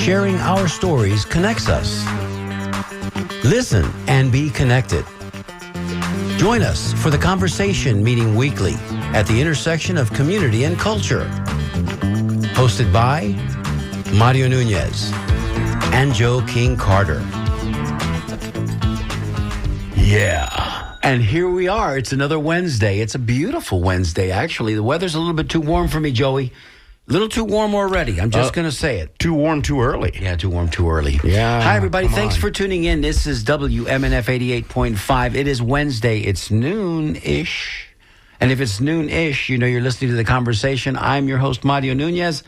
sharing our stories connects us. Listen and be connected. Join us for the conversation meeting weekly at the intersection of community and culture. Hosted by Mario Nunez and Joe King Carter. Yeah. And here we are. It's another Wednesday. It's a beautiful Wednesday, actually. The weather's a little bit too warm for me, Joey. A little too warm already. I'm just going to say it. Too warm, too early. Yeah, too warm, too early. Yeah. Hi, everybody. Thanks for tuning in. This is WMNF 88.5. It is Wednesday. It's noon-ish. And if it's noon-ish, you know you're listening to The Conversation. I'm your host, Mario Nunez,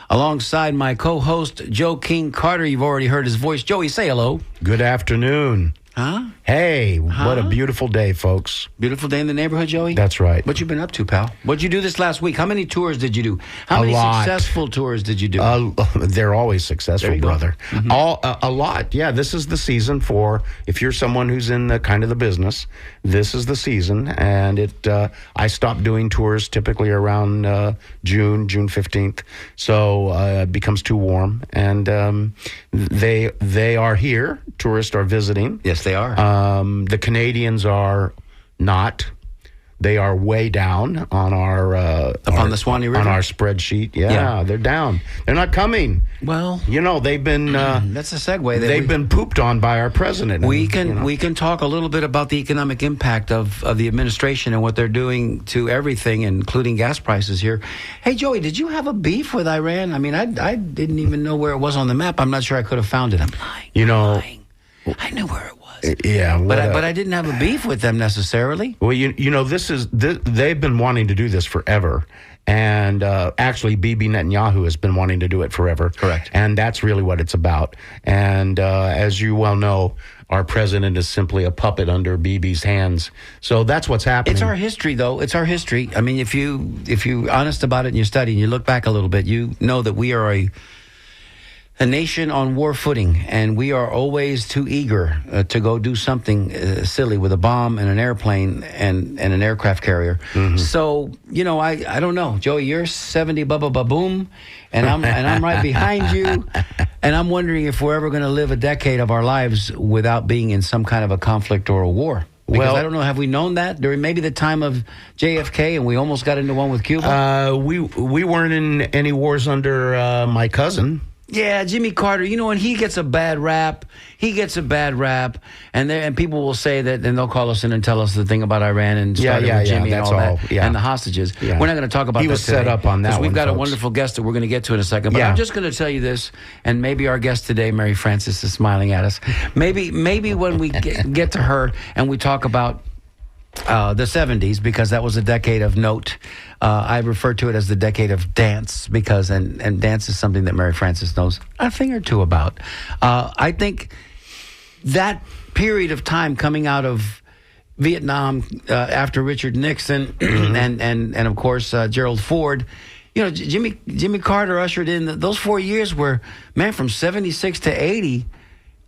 alongside my co-host, Joe King Carter. You've already heard his voice. Joey, say hello. Good afternoon. Huh? Hey, what a beautiful day, folks. Beautiful day in the neighborhood, Joey? That's right. What you been up to, pal? What'd you do this last week? How many tours did you do? How many successful tours did you do? They're always successful, brother. Mm-hmm. A lot. Yeah, this is the season for, if you're someone who's in the kind of the business, this is the season. And I stopped doing tours typically around June 15th. So it becomes too warm. And they are here. Tourists are visiting. Yes, they are. The Canadians are not. They are way down on our on the Swanee River on our spreadsheet. Yeah, they're down. They're not coming. Well, you know they've been. That's a segue. They've been pooped on by our president. We can talk a little bit about the economic impact of the administration and what they're doing to everything, including gas prices here. Hey, Joey, did you have a beef with Iran? I mean, I didn't even know where it was on the map. I'm not sure I could have found it. I'm lying. I knew where it was. Yeah, but I didn't have a beef with them necessarily. Well, you know, they've been wanting to do this forever. And actually, Bibi Netanyahu has been wanting to do it forever. Correct. And that's really what it's about. And as you well know, our president is simply a puppet under Bibi's hands. So that's what's happening. It's our history, though. It's our history. I mean, if you're honest about it and you study and you look back a little bit, you know that we are a nation on war footing, and we are always too eager to go do something silly with a bomb and an airplane and an aircraft carrier. Mm-hmm. So, you know, I don't know, Joey. You're 70 boom, and I'm right behind you, and I'm wondering if we're ever going to live a decade of our lives without being in some kind of a conflict or a war. Because I don't know, have we known that during maybe the time of JFK and we almost got into one with Cuba? We weren't in any wars under my cousin. Yeah, Jimmy Carter, you know, and he gets a bad rap. And people will say that, and they'll call us in and tell us the thing about Iran and Jimmy and all that, and the hostages. Yeah. We're not going to talk about that. He was set up on that one, we've got folks. a wonderful guest that we're going to get to in a second. But I'm just going to tell you this, and maybe our guest today, Mary Frances, is smiling at us. Maybe when we get to her and we talk about the 70s, because that was a decade of note. I refer to it as the decade of dance because, and dance is something that Mary Frances knows a thing or two about. I think that period of time coming out of Vietnam after Richard Nixon and of course Gerald Ford, you know, Jimmy Carter ushered in those 4 years where, man, from 76 to 80,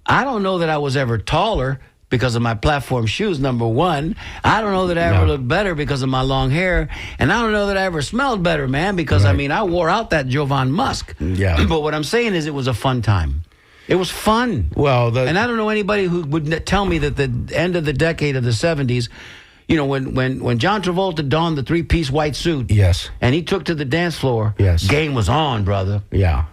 I don't know that I was ever taller because of my platform shoes, number one. I don't know that I ever looked better because of my long hair. And I don't know that I ever smelled better, man, because, I mean, I wore out that Jovan Musk. Yeah. But what I'm saying is it was a fun time. It was fun. Well, and I don't know anybody who would tell me that the end of the decade of the 70s, you know, when John Travolta donned the three-piece white suit, and he took to the dance floor, game was on, brother. Yeah.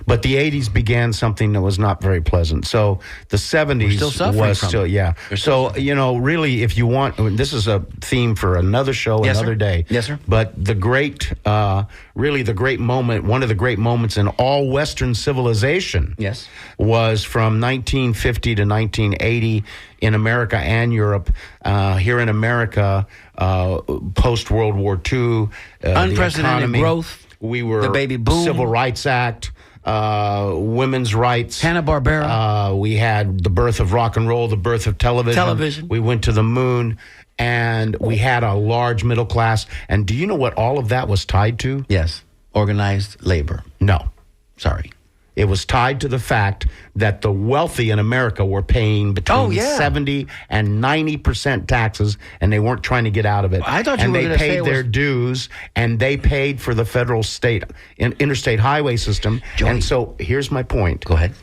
But the 80s began something that was not very pleasant. So the 70s was still, So, you know, really, if you want, this is a theme for another show, another day. Yes, sir. But the great, really the great moment, one of the great moments in all Western civilization was from 1950 to 1980 in America and Europe. Here in America, post-World War II, unprecedented growth. We were the baby boom, Civil Rights Act, women's rights, Hanna-Barbera. We had the birth of rock and roll, the birth of television. We went to the moon, and we had a large middle class. And do you know what all of that was tied to? Yes, organized labor. No, sorry. It was tied to the fact that the wealthy in America were paying between 70 and 90% taxes, and they weren't trying to get out of it. I thought you and were they going to say paid it their was... dues, and they paid for the federal, state, and interstate highway system. Joey. And so here's my point. Go ahead.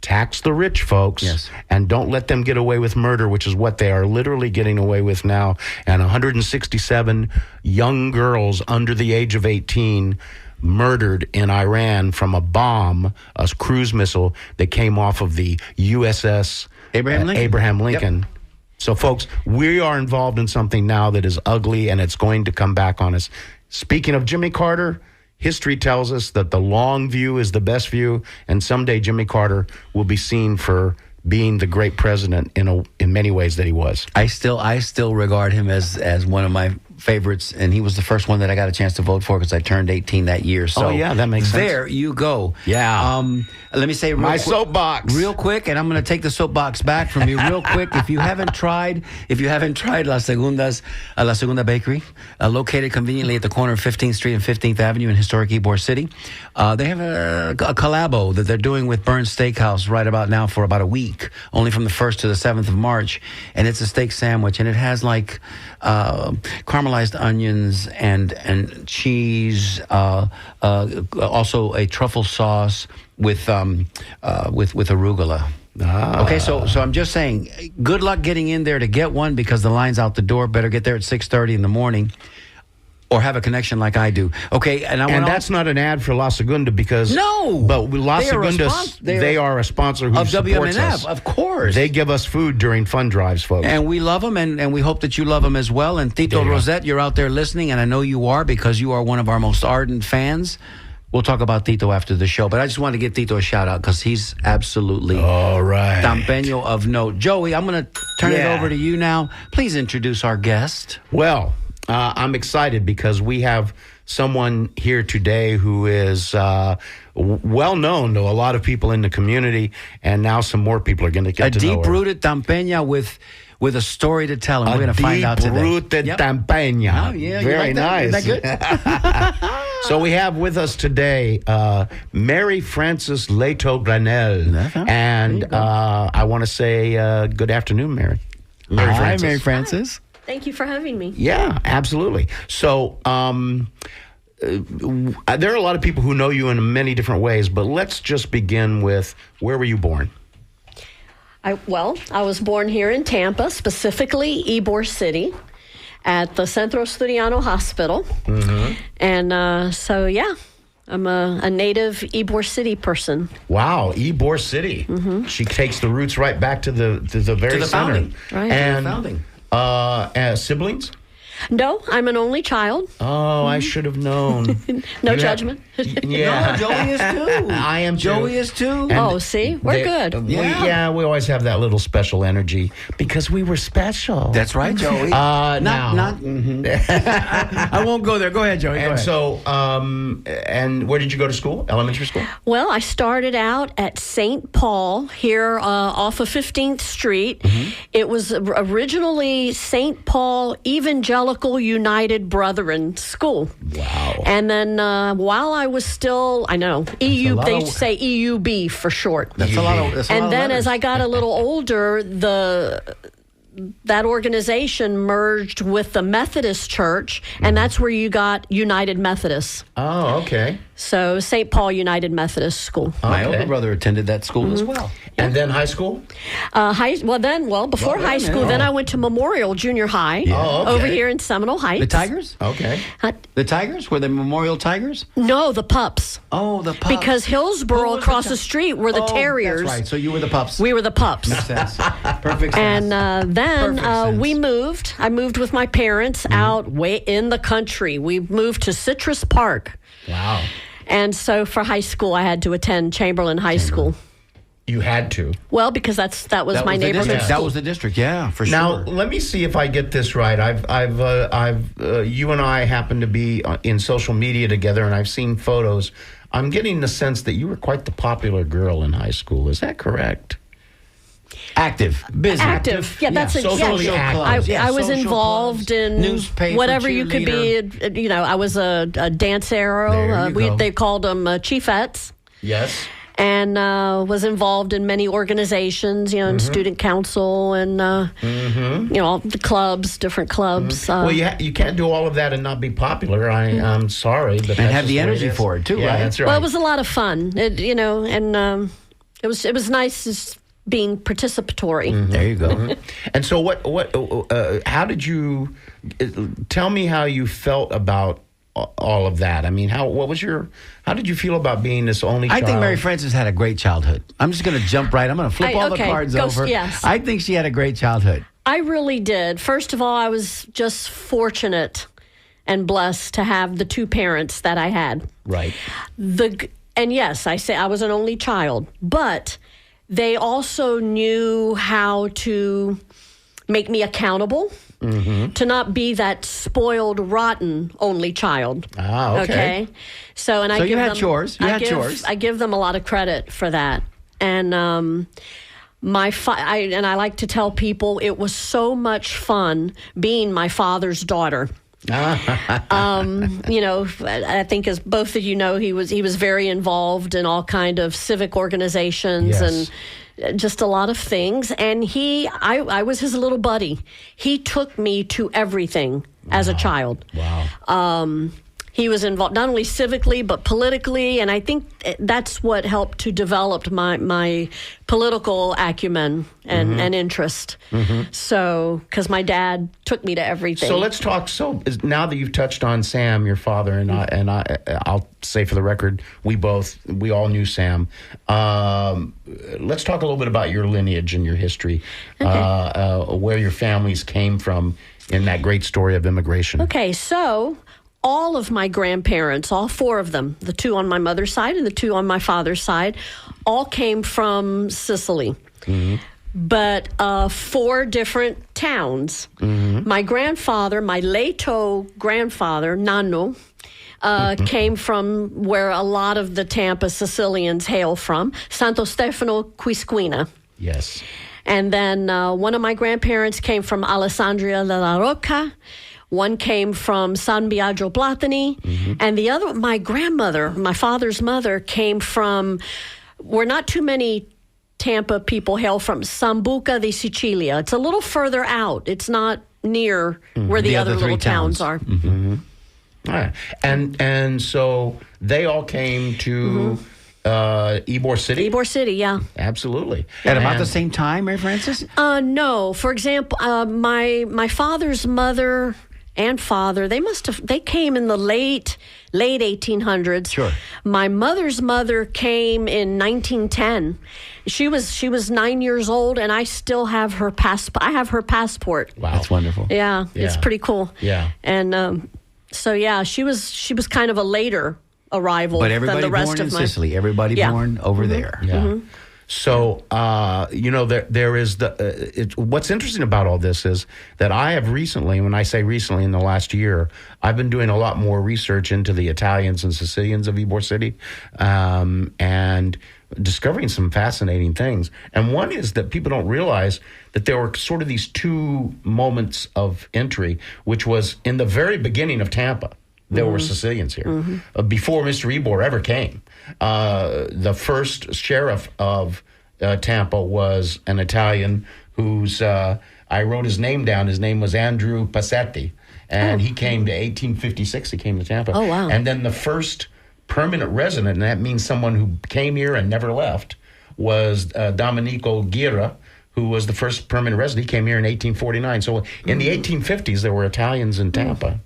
Tax the rich folks, yes, and don't let them get away with murder, which is what they are literally getting away with now. And 167 young girls under the age of 18 murdered in Iran from a bomb, a cruise missile that came off of the USS Abraham Lincoln. Yep. So, folks, we are involved in something now that is ugly, and it's going to come back on us. Speaking of Jimmy Carter, history tells us that the long view is the best view, and someday Jimmy Carter will be seen for being the great president in many ways that he was. I still regard him as one of my favorites, and he was the first one that I got a chance to vote for because I turned 18 that year. So that makes sense. There you go. Yeah. Let me say soapbox real quick, and I'm going to take the soapbox back from you real quick. If you haven't tried La Segunda Bakery, located conveniently at the corner of 15th Street and 15th Avenue in historic Ybor City, they have a collabo that they're doing with Burns Steakhouse right about now for about a week, only from the 1st to the 7th of March, and it's a steak sandwich, and it has like caramelized onions and cheese, also a truffle sauce with arugula. Okay, so I'm just saying, good luck getting in there to get one because the line's out the door. Better get there at 6:30 in the morning, or have a connection like I do. Okay, and that's not an ad for La Segunda because but La Segunda, they are a sponsor who supports us. Of course, they give us food during fund drives, folks, and we love them, and we hope that you love them as well. And Tito Rosette, you're out there listening, and I know you are because you are one of our most ardent fans. We'll talk about Tito after the show, but I just wanted to give Tito a shout out because he's absolutely all right. Tampeño of note. Joey, I'm going to turn it over to you now. Please introduce our guest. Well, I'm excited because we have someone here today who is well known to a lot of people in the community, and now some more people are going to get to know her. A deep-rooted Tampeña with a story to tell, and we're going to find out today. A deep-rooted Tampeña. Oh, yeah. Very nice. Is that good? So we have with us today Mary Frances Leto Granel. And I want to say good afternoon, Mary. Hi, Mary Frances. Hi. Thank you for having me. Yeah, absolutely. So there are a lot of people who know you in many different ways, but let's just begin with, where were you born? I was born here in Tampa, specifically Ybor City, at the Centro Estudiano Hospital. Mm-hmm. And I'm a native Ybor City person. Wow, Ybor City. Mm-hmm. She takes the roots right back to the very center. Founding. Right. And to the founding. Siblings? No, I'm an only child. Oh, I should have known. No judgment. Yeah. No, Joey is too. I am too. Joey is too. And see? We're good. We always have that little special energy because we were special. That's right, Joey. I won't go there. Go ahead, Joey. And so, and where did you go to school? Elementary school? Well, I started out at St. Paul here off of 15th Street. Mm-hmm. It was originally St. Paul Evangelical United Brethren School. Wow. And then while I was still, EU, they say EUB for short. That's a lot of And then as I got a little older, that organization merged with the Methodist Church, and that's where you got United Methodist. Oh, okay. So St. Paul United Methodist School. My older brother attended that school as well. And then high school? Before high school, then I went to Memorial Junior High over here in Seminole Heights. The Tigers? Okay. The Tigers? Were they Memorial Tigers? No, the Pups. Oh, the Pups. Because Hillsboro across the street were the Terriers. That's right. So you were the Pups. We were the Pups. Makes sense. Perfect sense. And then we moved. I moved with my parents out way in the country. We moved to Citrus Park. Wow. And so for high school, I had to attend Chamberlain High School. You had to. Well, because that was my neighborhood. That was the district, for now, sure. Now, let me see if I get this right. You and I happen to be in social media together, and I've seen photos. I'm getting the sense that you were quite the popular girl in high school. Is that correct? Active, busy. Active. Yeah, that's socially active. I was involved in newspaper, whatever you could be. I was a dance arrow. They called them chiefettes. Yes. and was involved in many organizations, in student council and, the clubs, different clubs. Well, you can't do all of that and not be popular. I'm sorry. But and have the energy for it, too, right? That's right. Well, it was a lot of fun, and it was nice just being participatory. There you go. And so how did you, tell me how you felt about all of that? I mean, how did you feel about being this only child? I think Mary Frances had a great childhood. I'm just going to jump right. I'm going to flip all the cards over. Yes. I think she had a great childhood. I really did. First of all, I was just fortunate and blessed to have the two parents that I had. Right. And yes, I say I was an only child, but they also knew how to make me accountable. To not be that spoiled, rotten only child. Ah, okay. So you had chores. I give them a lot of credit for that. And I like to tell people it was so much fun being my father's daughter. I think, as both of you know, he was very involved in all kind of civic organizations and just a lot of things. And I was his little buddy. He took me to everything as a child. Wow. He was involved not only civically but politically, and I think that's what helped to develop my political acumen and interest. So, because my dad took me to everything. So let's talk. So now that you've touched on Sam, your father, and I'll say for the record, we all knew Sam. Let's talk a little bit about your lineage and your history, where your families came from in that great story of immigration. Okay, so all of my grandparents, all four of them, the two on my mother's side and the two on my father's side, all came from Sicily. But 4 different towns. My grandfather, my Leto grandfather, Nanno, came from where a lot of the Tampa Sicilians hail from, Santo Stefano Quisquina. Yes. And then one of my grandparents came from Alessandria della Rocca. One came from San Biagio Platani, and the other, my grandmother, my father's mother, came from where not too many Tampa people hail from, Sambuca di Sicilia. It's a little further out. It's not near where the other little towns are. All right. And so they all came to Ybor City? Ybor City, yeah. Absolutely. At about the same time, Mary Frances? No. For example, my father's mother and father, they came in the late 1800s. Sure. My mother's mother came in 1910. She was 9 years old, and I still have her passport. I have her passport. Wow. That's wonderful. Yeah, it's pretty cool. Yeah. And so yeah, she was kind of a later arrival But than everybody the rest born of in my Sicily, everybody born over there. Yeah. So, there is what's interesting about all this is that I have recently, when I say recently in the last year, I've been doing a lot more research into the Italians and Sicilians of Ybor City, and discovering some fascinating things. And one is that people don't realize that there were sort of these 2 moments of entry, which was in the very beginning of Tampa. There were Sicilians here before Mr. Ybor ever came. The first sheriff of Tampa was an Italian whose I wrote his name down. His name was Andrew Passetti, and he came to 1856. He came to Tampa. Oh, wow. And then the first permanent resident, and that means someone who came here and never left, was Domenico Ghira, who was the first permanent resident. He came here in 1849. So in the 1850s, there were Italians in Tampa.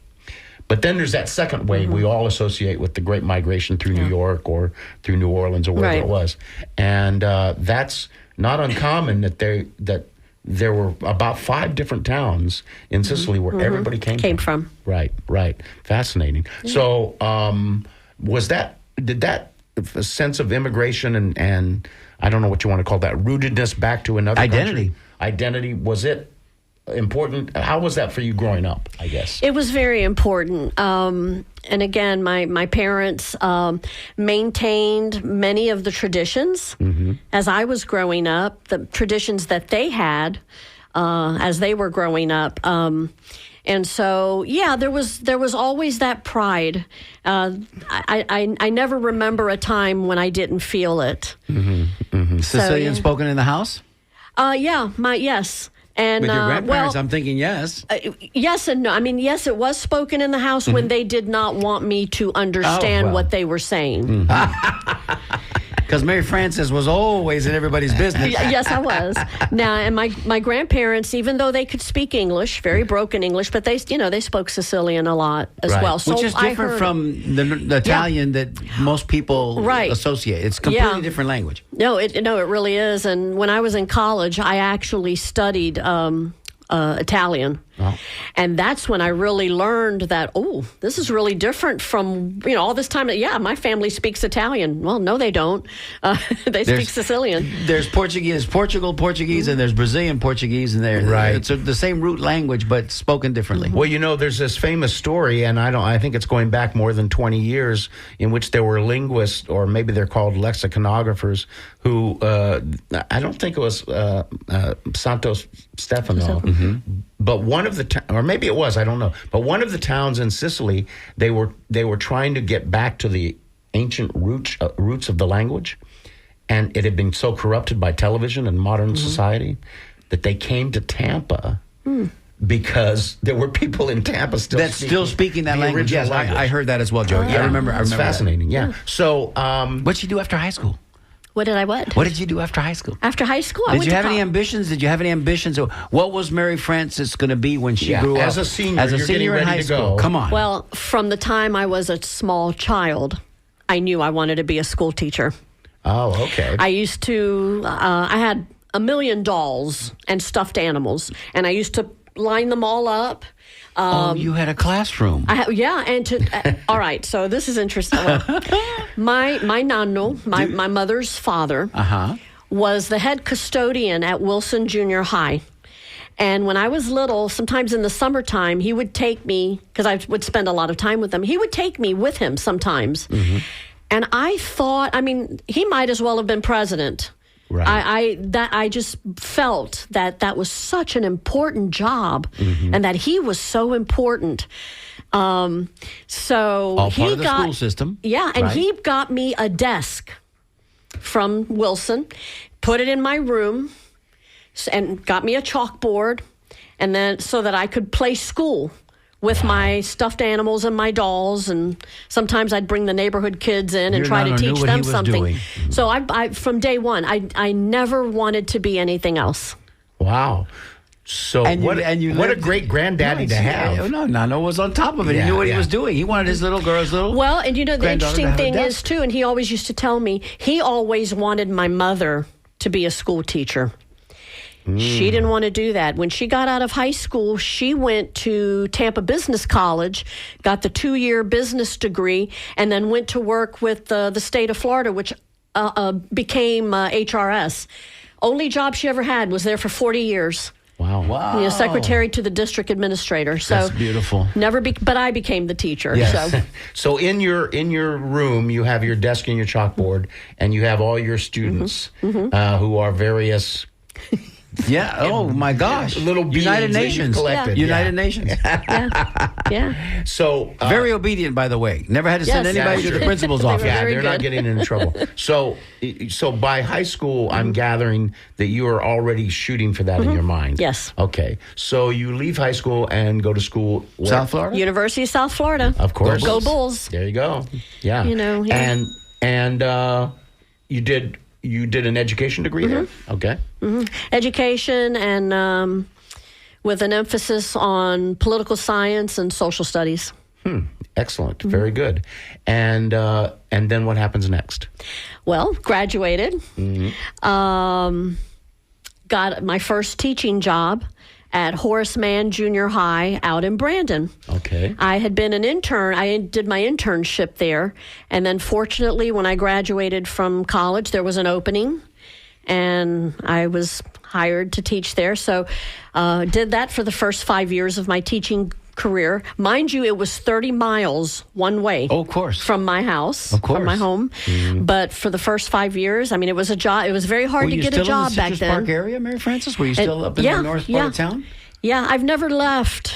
But then there's that second wave we all associate with the Great Migration through New York or through New Orleans or wherever it was. And that's not uncommon that there were about 5 different towns in Sicily where everybody came from. Right. Fascinating. So did that sense of immigration and I don't know what you want to call that, rootedness back to another identity, was it important? How was that for you growing up, I guess? It was very important. And again, my parents maintained many of the traditions as I was growing up, the traditions that they had as they were growing up. And so, yeah, there was always that pride. I never remember a time when I didn't feel it. Sicilian spoken in the house? Yes. And with your grandparents, I'm thinking yes. Yes and no. I mean, yes, it was spoken in the house when they did not want me to understand what they were saying. Because Mary Frances was always in everybody's business. Yes, I was. Now, and my grandparents, even though they could speak English, very broken English, but they spoke Sicilian a lot as well. So which is different from the Italian that most people associate. It's a completely different language. No, it really is. And when I was in college, I actually studied Italian. Oh. And that's when I really learned that, this is really different from, all this time. Yeah, my family speaks Italian. Well, no, they don't. They speak Sicilian. There's Portugal Portuguese, and there's Brazilian Portuguese, and it's the same root language, but spoken differently. Well, there's this famous story, and I think it's going back more than 20 years, in which there were linguists, or maybe they're called lexiconographers, who, I don't think it was Santo Stefano, but one of the or maybe it was, I don't know, but one of the towns in Sicily, they were trying to get back to the ancient roots of the language, and it had been so corrupted by television and modern society that they came to Tampa because there were people in Tampa still speaking that language. Yes, I heard that as well, Joey. I remember. It's fascinating. Yeah. So, what'd you do after high school? What did you do after high school? After high school, did you have any ambitions? What was Mary Frances going to be when she grew up? As a senior in high school. Come on. Well, from the time I was a small child, I knew I wanted to be a school teacher. Oh, okay. I used to. I had a million dolls and stuffed animals, and I used to line them all up. You had a classroom. All right, so this is interesting. My nonno, my mother's father, was the head custodian at Wilson Junior High. And when I was little, sometimes in the summertime, he would take me, because I would spend a lot of time with him, he would take me with him sometimes. And I thought, he might as well have been president. Right. I just felt that was such an important job, and that he was so important. So all part of the school system. Yeah, and he got me a desk from Wilson, put it in my room, and got me a chalkboard, and then so that I could play school with my stuffed animals and my dolls, and sometimes I'd bring the neighborhood kids in and try to teach them something. So I from day one, I never wanted to be anything else. Wow. So what a great granddaddy to have. Nano was on top of it. He knew what he was doing. He wanted his little girl's Well, and the interesting thing is, too, and he always used to tell me, he always wanted my mother to be a school teacher. She didn't want to do that. When she got out of high school, she went to Tampa Business College, got the 2-year business degree, and then went to work with the state of Florida, which became HRS. Only job she ever had, was there for 40 years. Wow. Secretary to the district administrator. So that's beautiful. But I became the teacher. Yes. So in your room, you have your desk and your chalkboard, and you have all your students who are various. Yeah. Oh my gosh. Little United Nations. United Nations. Yeah. So very obedient, by the way. Never had to send anybody to the principal's office. They're not getting in trouble. So by high school, I'm gathering that you are already shooting for that in your mind. Yes. Okay. So you leave high school and go to school where? South Florida. University of South Florida. Of course. Go Bulls. There you go. Yeah. And you did an education degree there? Okay. Education and with an emphasis on political science and social studies. Excellent. Very good. And then what happens next? Well, graduated. Got my first teaching job at Horace Mann Junior High out in Brandon. Okay. I had been an intern. I did my internship there. And then fortunately, when I graduated from college, there was an opening. And I was hired to teach there. So did that for the first 5 years of my teaching career. Mind you, it was 30 miles one way. Oh, of course. From my house, from my home. But for the first 5 years, it was a job. It was very hard to get a job back then. Were you still in the Citrus Park area, Mary Frances? Were you still up in the north part of town? Yeah, I've never left.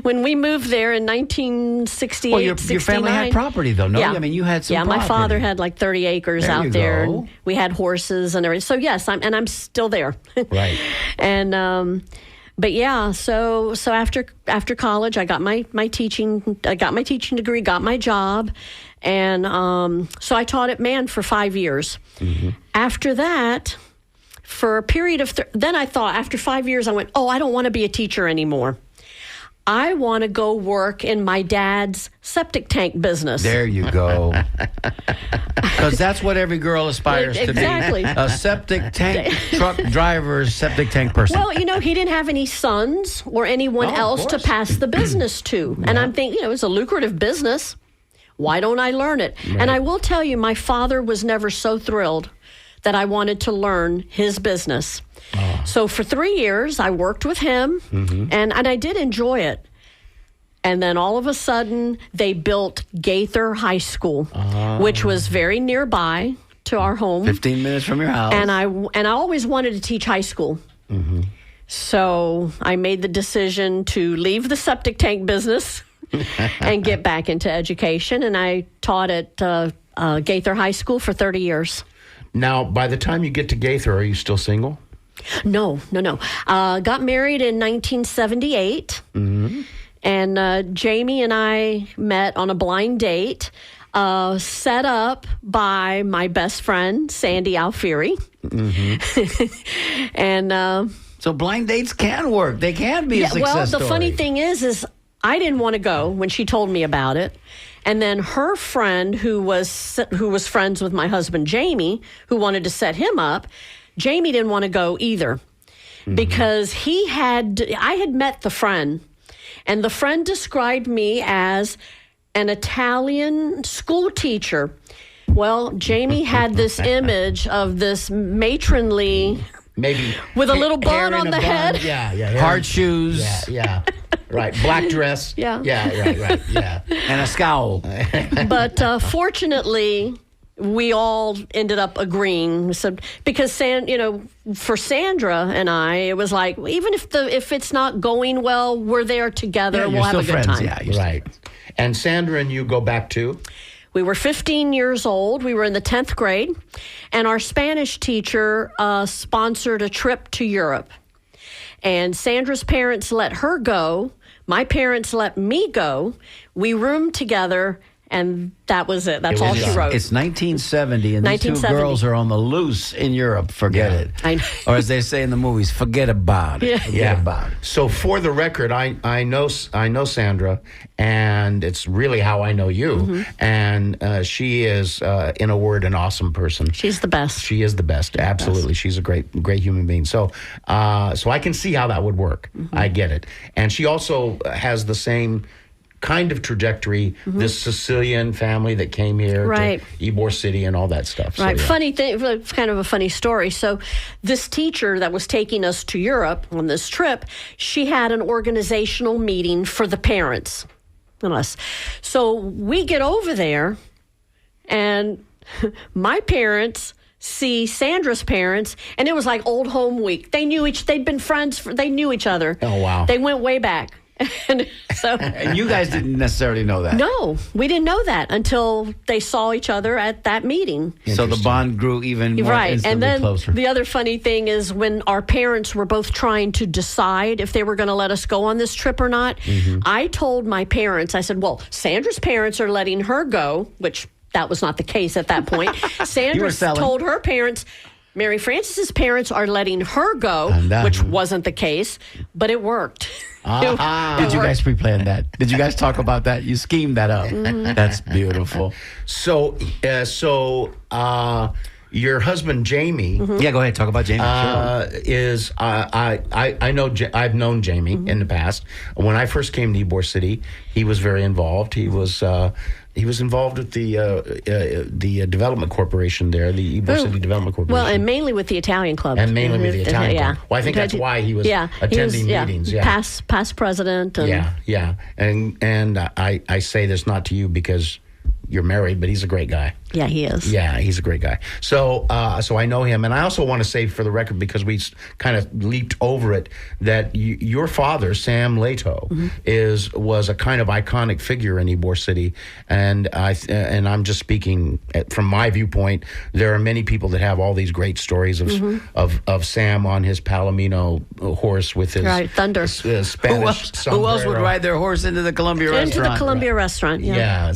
when we moved there in 1968, Well, your family had property, though, no? Yeah. I mean, you had some property. My father had like 30 acres There out you there. go. And we had horses and everything. So, yes, I'm still there. Right. And but yeah, so after college, I got my teaching degree, got my job, and so I taught at Man for 5 years. Mm-hmm. After that, for a period of then I thought after 5 years, I went, oh, I don't want to be a teacher anymore. I want to go work in my dad's septic tank business. There you go. Because that's what every girl aspires Exactly. to be. A septic tank truck driver's septic tank person. Well, he didn't have any sons or anyone else to pass the business to. And I'm thinking, it's a lucrative business. Why don't I learn it? Right. And I will tell you, my father was never so thrilled that I wanted to learn his business. Oh. So for 3 years, I worked with him, and I did enjoy it. And then all of a sudden, they built Gaither High School, which was very nearby to our home. 15 minutes from your house. And I always wanted to teach high school. Mm-hmm. So I made the decision to leave the septic tank business and get back into education. And I taught at Gaither High School for 30 years. Now, by the time you get to Gaither, are you still single? No. Got married in 1978. Mm-hmm. And Jamie and I met on a blind date, set up by my best friend, Sandy Alfieri. Mm-hmm. And so blind dates can work. They can be a success well, the story. funny thing is I didn't want to go when she told me about it. And then her friend, who was friends with my husband, Jamie, who wanted to set him up, Jamie didn't want to go either. Mm-hmm. Because I had met the friend, and the friend described me as an Italian school teacher. Well, Jamie had this image of this matronly, maybe with a little bun on the head. Yeah. Hard shoes. Yeah. Right. Black dress. Yeah. Right. Yeah. And a scowl. But fortunately, we all ended up agreeing. So, because for Sandra and I, it was like, even if it's not going well, we're there together. Yeah, we'll have a good friends. time. Yeah, right. And Sandra and you go back too? We were 15 years old. We were in the 10th grade. And our Spanish teacher sponsored a trip to Europe. And Sandra's parents let her go. My parents let me go. We roomed together, and that was it. That's all she wrote. It's 1970, and these two girls are on the loose in Europe. Forget it. I know. Or as they say in the movies, forget about it. Forget about it. So for the record, I know Sandra, and it's really how I know you. Mm-hmm. And she is, in a word, an awesome person. She's the best. She is the best. Absolutely. She's a great human being. So I can see how that would work. Mm-hmm. I get it. And she also has the same kind of trajectory, this Sicilian family that came here to Ybor City and all that stuff. Right. So, Funny thing, it's kind of a funny story. So this teacher that was taking us to Europe on this trip, she had an organizational meeting for the parents and us. So we get over there, and my parents see Sandra's parents, and it was like old home week. They'd been friends, they knew each other. Oh, wow. They went way back. And you guys didn't necessarily know that. No, we didn't know that until they saw each other at that meeting. So the bond grew even more instantly and then closer. The other funny thing is when our parents were both trying to decide if they were going to let us go on this trip or not, I told my parents, I said, well, Sandra's parents are letting her go, which that was not the case at that point. Sandra told her parents, Mary Francis's parents are letting her go, which wasn't the case, but it worked. Did you guys pre-plan that? Did you guys talk about that? You schemed that up. That's beautiful. So, your husband Jamie, yeah, go ahead, talk about Jamie. is I know I've known Jamie in the past. When I first came to Ybor City, he was very involved. He was involved with the development corporation there, the Ybor City Development Corporation. Well, and mainly with the Italian club. And mainly with the Italian club. Well, I think that's why he was attending meetings. Yeah, past president. And yeah. And I say this not to you because you're married, but he's a great guy. Yeah, he is. Yeah, he's a great guy. So I know him, and I also want to say for the record, because we kind of leaped over it, that your father, Sam Leto, was a kind of iconic figure in Ybor City, and I'm just speaking from my viewpoint. There are many people that have all these great stories of Sam on his Palomino horse with his Thunder. Spanish Who else would ride their horse into the Columbia restaurant? Into the Columbia restaurant. Yeah.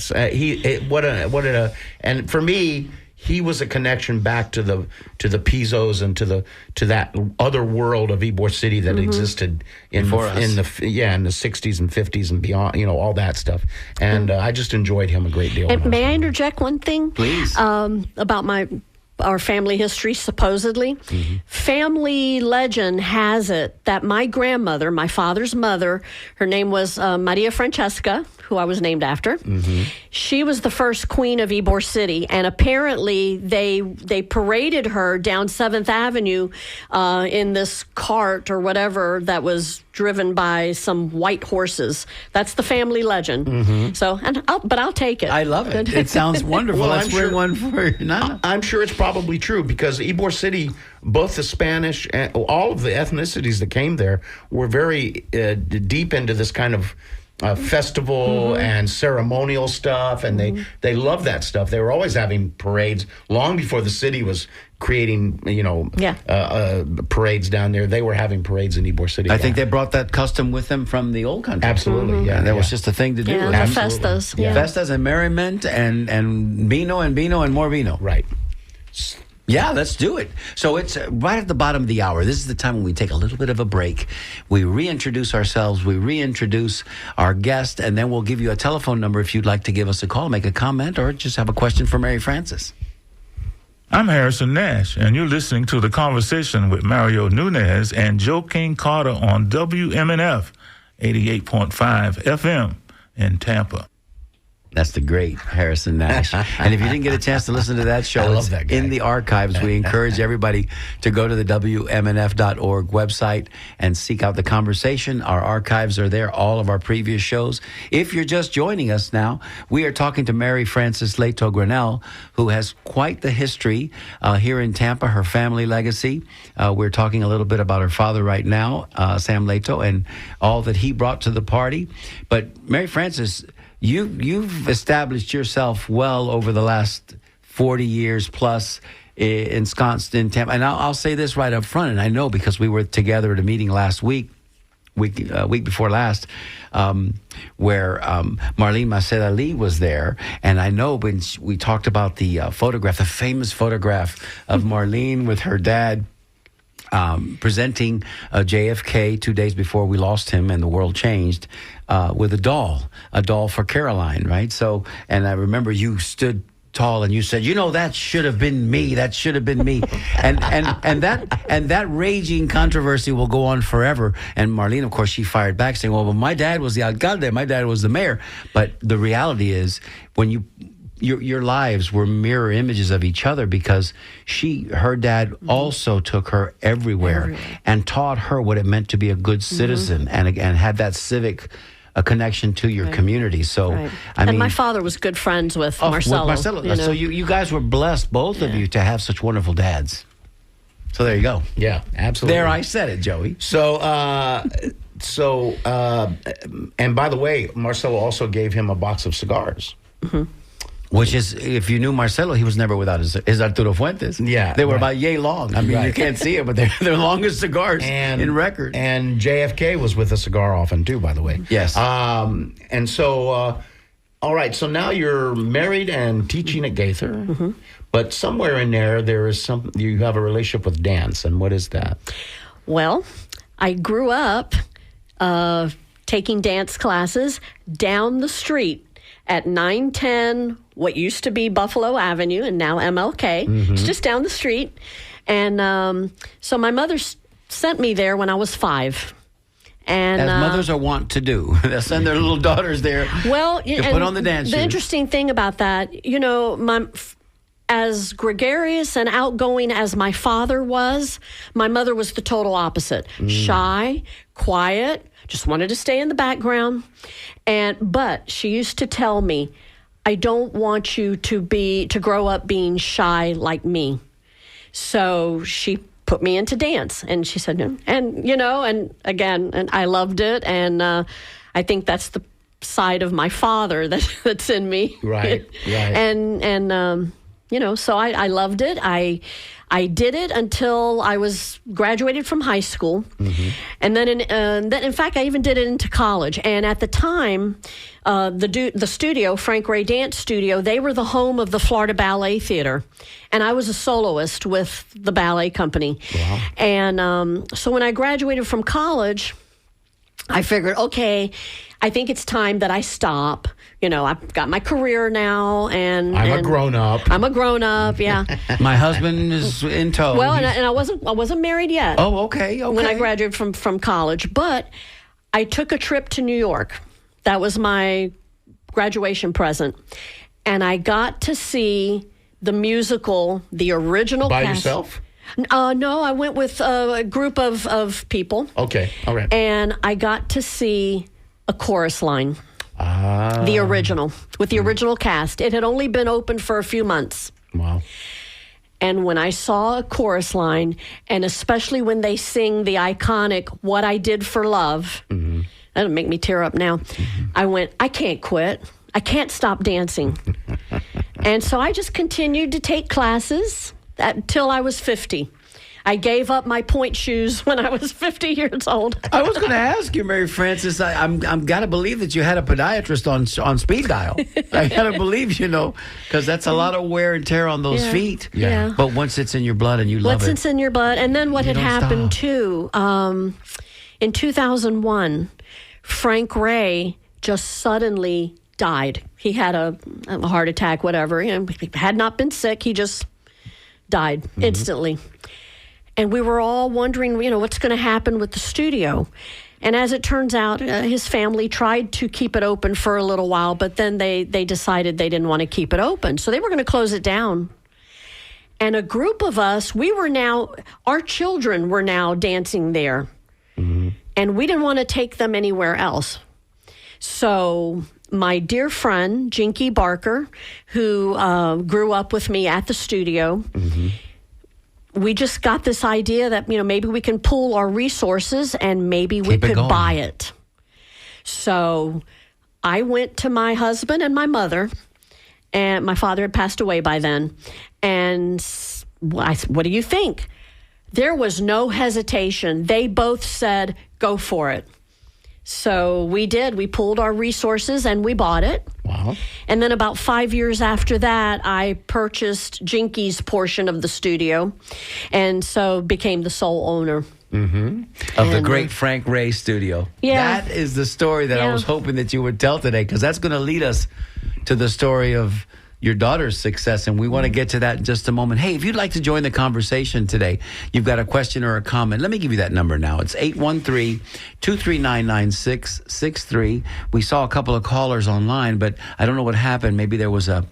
And for me, he was a connection back to the Pizzos and to that other world of Ybor City that existed in the 60s and 50s and beyond, all that stuff. And I just enjoyed him a great deal. And may I interject one thing? Please. About our family history, supposedly. Family legend has it that my grandmother, my father's mother, her name was Maria Francesca, who I was named after. She was the first queen of Ybor City, and apparently they paraded her down 7th Avenue in this cart or whatever that was driven by some white horses. That's the family legend. So, but I'll take it. I love it. It sounds wonderful. Well, Let's bring one for Nana. I'm sure it's probably true, because Ybor City, both the Spanish and all of the ethnicities that came there were very deep into this kind of festival and ceremonial stuff, and they love that stuff. They were always having parades long before the city was creating, parades down there. They were having parades in Ybor City. I think they brought that custom with them from the old country. Absolutely, yeah. And that was just a thing to do. Yeah, the festas. Yeah. Festas and merriment and vino and more vino. Right. Yeah, let's do it. So it's right at the bottom of the hour. This is the time when we take a little bit of a break. We reintroduce ourselves. We reintroduce our guest, and then we'll give you a telephone number if you'd like to give us a call, make a comment, or just have a question for Mary Frances. I'm Harrison Nash, and you're listening to The Conversation with Mario Nunez and Joe King Carter on WMNF 88.5 FM in Tampa. That's the great Harrison Nash. And if you didn't get a chance to listen to that show, I love it's that guy. in the archives. We encourage everybody to go to the WMNF.org website and seek out the conversation. Our archives are there, all of our previous shows. If you're just joining us now, we are talking to Mary Frances Leto Granell, who has quite the history here in Tampa, her family legacy. We're talking a little bit about her father right now, Sam Leto, and all that he brought to the party. But Mary Frances, You've established yourself well over the last 40 years plus ensconced in Tampa. And I'll say this right up front, and I know because we were together at a meeting last week before last, where Marlene Maceda Lee was there. And I know when we talked about the photograph, the famous photograph of Marlene with her dad, presenting JFK 2 days before we lost him and the world changed, with a doll for Caroline, right? So, and I remember you stood tall and you said, that should have been me. That should have been me. and that raging controversy will go on forever. And Marlene, of course, she fired back saying, well, my dad was the alcalde, my dad was the mayor. But the reality is, when your lives were mirror images of each other, because her dad also took her everywhere and taught her what it meant to be a good citizen and had that civic connection to your community. So, I mean, my father was good friends with Marcelo. With Marcelo. So you guys were blessed, both of you, to have such wonderful dads. So there you go. Yeah, absolutely. There, I said it, Joey. So, and by the way, Marcelo also gave him a box of cigars. Which is, if you knew Marcelo, he was never without his Arturo Fuentes. Yeah. They were about yay long. I mean, you can't see it, but they're the longest cigars in record. And JFK was with a cigar often, too, by the way. Yes. And so, all right, so now you're married and teaching at Gaither, but somewhere in there is you have a relationship with dance, and what is that? Well, I grew up taking dance classes down the street at 910, what used to be Buffalo Avenue and now MLK. It's just down the street. And so my mother sent me there when I was 5. And as mothers are wont to do, they send their little daughters there to put on the dance shoes. The interesting thing about that, as gregarious and outgoing as my father was, my mother was the total opposite. Shy, quiet, just wanted to stay in the background. But she used to tell me, I don't want you to grow up being shy like me. So she put me into dance, and she said, and and I loved it, and I think that's the side of my father that's in me. Right. And so I loved it. I did it until I was graduated from high school, and then in fact I even did it into college. And at the time, the studio, Frank Ray Dance Studio, they were the home of the Florida Ballet Theater, and I was a soloist with the ballet company. Wow. And so when I graduated from college, I figured, okay, I think it's time that I stop. I've got my career now, and I'm a grown up. I'm a grown up, yeah. My husband is in tow. Well, and I wasn't married yet. Oh, okay. When I graduated from college, but I took a trip to New York. That was my graduation present, and I got to see the musical, the original. By cast. yourself? No, I went with a group of people. Okay, all right. And I got to see a chorus line. The original, with the original cast. It had only been open for a few months. Wow. And when I saw a chorus line, and especially when they sing the iconic What I Did for Love, that'll make me tear up now. I went, I can't quit. I can't stop dancing. And so I just continued to take classes until I was 50. I gave up my point shoes when I was 50 years old. I was going to ask you, Mary Frances. I'm got to believe that you had a podiatrist on speed dial. I got to believe, because that's a lot of wear and tear on those feet. Yeah. But once it's in your blood and you love Once it, it's in your blood, and then what had happened too? In 2001, Frank Ray just suddenly died. He had a heart attack, whatever. He had not been sick. He just died instantly. And we were all wondering, what's going to happen with the studio. And as it turns out, his family tried to keep it open for a little while, but then they decided they didn't want to keep it open. So they were going to close it down. And a group of us, our children were now dancing there. And we didn't want to take them anywhere else. So my dear friend, Jinky Barker, who grew up with me at the studio, we just got this idea that, maybe we can pool our resources and maybe we could buy it. So I went to my husband and my mother, and my father had passed away by then. And I said, what do you think? There was no hesitation. They both said, go for it. So we did. We pooled our resources and we bought it. Wow. And then about 5 years after that, I purchased Jinky's portion of the studio, and so became the sole owner. Of the great Frank Ray studio. Yeah. That is the story that I was hoping that you would tell today, because that's going to lead us to the story of your daughter's success, and we want to get to that in just a moment. Hey, if you'd like to join the conversation today, you've got a question or a comment, let me give you that number now. It's 813-239-9663. We saw a couple of callers online, but I don't know what happened. Maybe there was a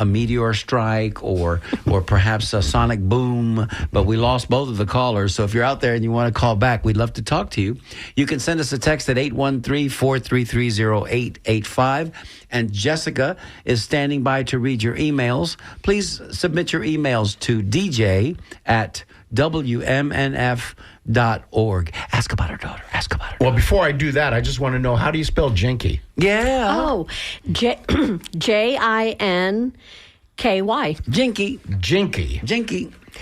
meteor strike or perhaps a sonic boom, but we lost both of the callers. So if you're out there and you want to call back, we'd love to talk to you. You can send us a text at 813-433-0885. And Jessica is standing by to read your emails. Please submit your emails to dj@wmnf.org. Ask about her daughter. Well, before I do that, I just want to know, how do you spell Jinky? Yeah. Oh, Jinky. Jinky.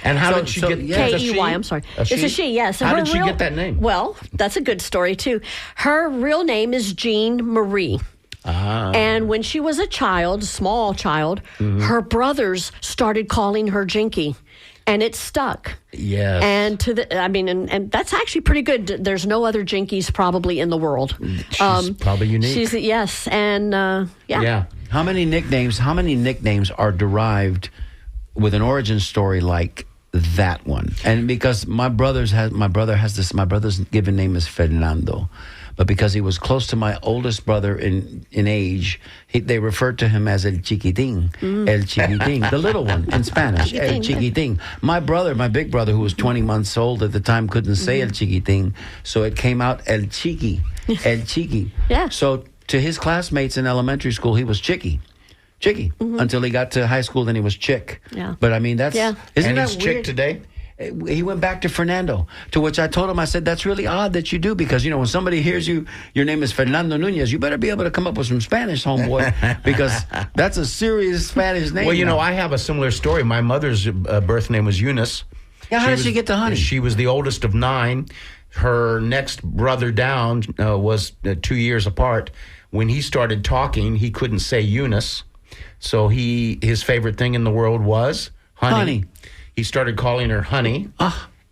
And how did she get Key? I'm sorry. It's a she, yes. How did she get that name? Well, that's a good story, too. Her real name is Jean Marie. And when she was a small child, her brothers started calling her Jinky, and it stuck. Yes. And and that's actually pretty good. There's no other Jinkies probably in the world. She's probably unique. Yes, and Yeah. How many nicknames are derived with an origin story like that one? And because my brother's given name is Fernando. But because he was close to my oldest brother in age, they referred to him as El Chiquitín. El Chiquitín, the little one in Spanish, El Chiquitín. My big brother, who was 20 months old at the time, couldn't say El Chiquitín, so it came out El Chiqui. El Chiqui. Yeah. So to his classmates in elementary school, he was Chicky. Chicky, until he got to high school. Then he was Chick. Yeah. But I mean, that's Yeah. isn't And that he's weird? Chick today. He went back to Fernando, to which I told him, I said, that's really odd that you do, because, you know, when somebody hears you, your name is Fernando Nunez, you better be able to come up with some Spanish, homeboy, because that's a serious Spanish name. Well, you know, now. I have a similar story. My mother's birth name was Eunice. Yeah, how did she get to Honey? She was the oldest of 9. Her next brother down was 2 years apart. When he started talking, he couldn't say Eunice. So his favorite thing in the world was honey. He started calling her Honey.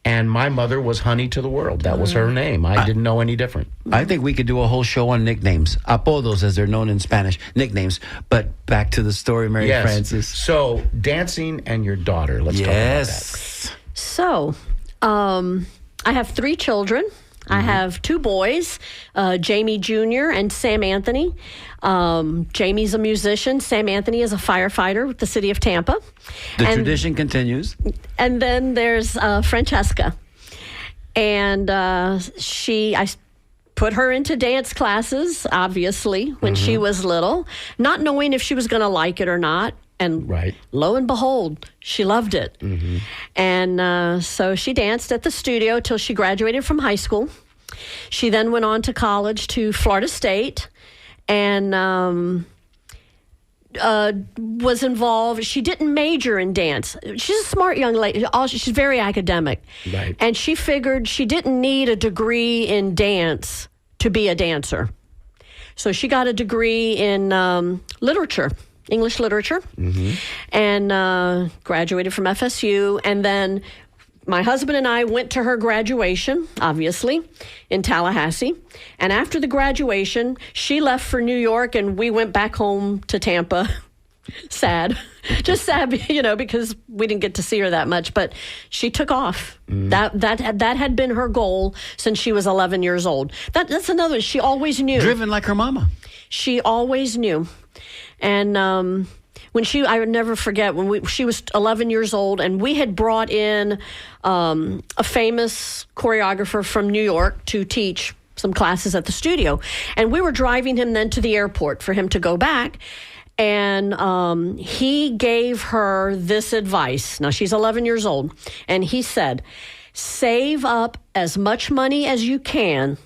And my mother was Honey to the world. That was her name. I didn't know any different. I think we could do a whole show on nicknames, apodos as they're known in Spanish, nicknames. But back to the story, Mary Frances. So dancing and your daughter. Let's talk about that. So, I have 3 children. I have 2 boys, Jamie Jr. and Sam Anthony. Jamie's a musician. Sam Anthony is a firefighter with the city of Tampa. The tradition continues. And then there's Francesca. And I put her into dance classes, obviously, when she was little, not knowing if she was going to like it or not. And lo and behold, she loved it. And so she danced at the studio till she graduated from high school. She then went on to college to Florida State and was involved. She didn't major in dance. She's a smart young lady. She's very academic. Right. And she figured she didn't need a degree in dance to be a dancer. So she got a degree in literature. English literature, and graduated from FSU. And then my husband and I went to her graduation, obviously, in Tallahassee. And after the graduation, she left for New York, and we went back home to Tampa. Sad. Just sad, you know, because we didn't get to see her that much. But she took off. That had been her goal since she was 11 years old. That's another. She always knew. Driven like her mama. She always knew. And when I would never forget, she was 11 years old, and we had brought in a famous choreographer from New York to teach some classes at the studio. And we were driving him then to the airport for him to go back. And he gave her this advice. Now, she's 11 years old. And he said, save up as much money as you can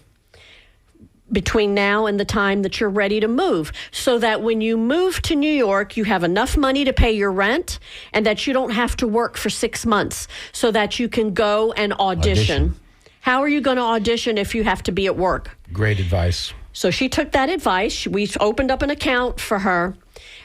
between now and the time that you're ready to move, so that when you move to New York, you have enough money to pay your rent and that you don't have to work for 6 months, so that you can go and audition. How are you going to audition if you have to be at work? Great advice. So she took that advice. We opened up an account for her.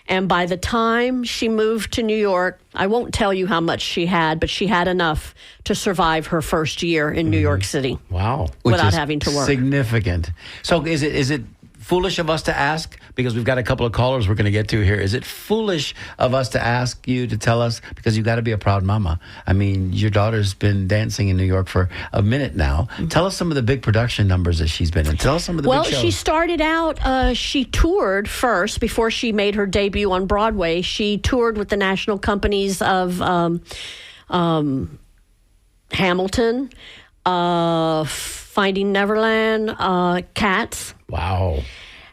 And by the time she moved to New York, I won't tell you how much she had, but she had enough to survive her first year in New York City. Wow. Without having to work. Significant. So is it foolish of us to ask, because we've got a couple of callers we're going to get to here, is it foolish of us to ask you to tell us, because you've got to be a proud mama? I mean, your daughter's been dancing in New York for a minute now. Tell us some of the big production numbers that she's been in. Tell us some of the big shows. She started out, she toured first before she made her debut on Broadway. She toured with the national companies of Hamilton, Finding Neverland, Cats. Wow.